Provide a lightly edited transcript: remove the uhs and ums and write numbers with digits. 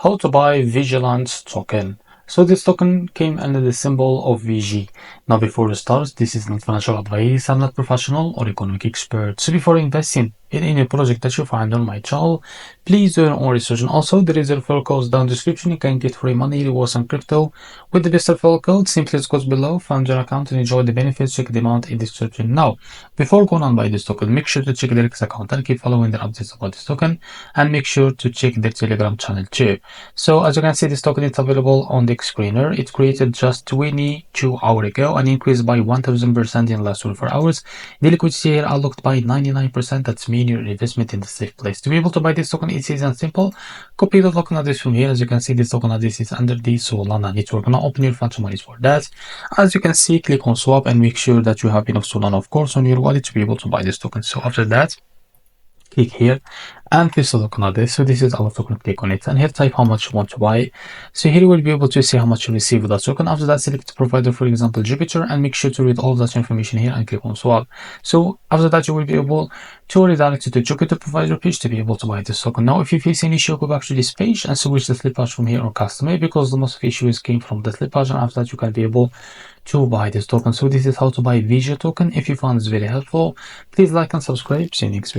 How to buy Vigilante token. So this token came under the symbol of VIGI. Now before we start, this is not financial advice, I'm not professional or economic expert. So before investing in any project that you find on my channel, please do your own research. And also there is a referral code down the description. You can get free money, rewards and crypto with the best referral code. Simply it goes below, fund your account and enjoy the benefits. Check the amount in the description. Now, before going on by this token, make sure to check their X account and keep following their updates about this token, and make sure to check their Telegram channel too. So as you can see, this token is available on the screener. It created just 22 hours ago and increased by 1000% in the last 24 hours. The liquidity here unlocked by 99%. That's mean your investment in the safe place. To be able to buy this token, it's easy and simple. Copy the token address from here. As you can see, this token address is under the Solana network. Now open your financial monies for that. As you can see, click on swap and make sure that you have enough Solana, of course, on your wallet to be able to buy this token. So after that, click here and paste the token address. So this is our token. Click on it and here type how much you want to buy. So here you will be able to see how much you receive with that token. After that, select the provider, for example Jupiter, and make sure to read all that information here and click on swap. So after that, you will be able to redirect to Jupiter provider page to be able to buy this token. Now if you face any issue, go back to this page and switch the slippage from here or custom it, because the most of issues came from the slippage, and after that you can be able to buy this token. So this is how to buy VIGI token. If you found this very helpful, please like and subscribe. See you next video.